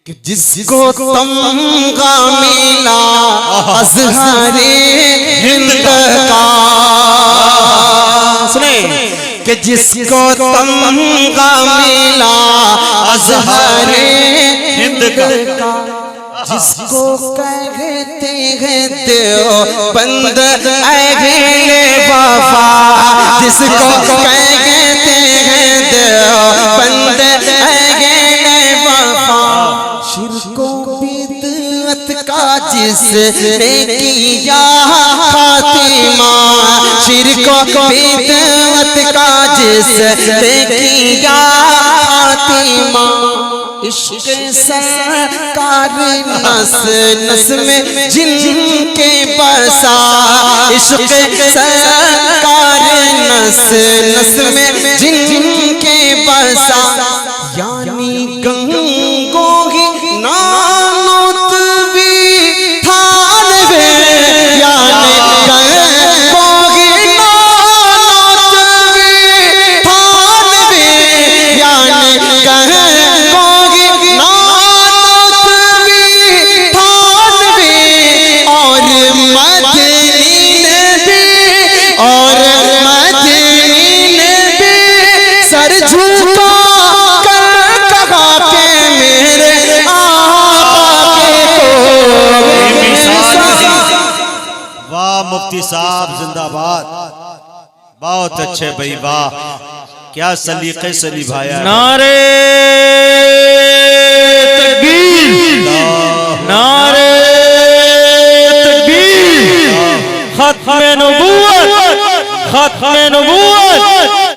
कि जिसको तमगा मिला अज़हरे हिंद का, सुने कि जिसको तमगा मिला अज़हरे हिंद का, जिसको कहते हैं देवबंद अहले वफा, जिसको कहते हैं देवबंद अहले वफा, शिर्को बिदअत का जिसने किया खातिमा, शिर्को बिदअत का जिसने किया खातिमा, इश्क सरकार नस नस में जिनके बसा, इश्क सरकार नस नस में जिनके बसा, यानी गंगों की नानोत भी थान वे, यानी गंगों की नानोत भी थान वे, यानी गंगों की नानोत भी थान वे, और मदीन भी, और मदीन भी सर झुका मुफ्ती साहब जिंदाबाद। बहुत अच्छे भाई, वाह क्या सलीके से निभाया। नारे तकबीर, नारे तकबीर, खत्मे नबूवत, खत्मे नबूवत।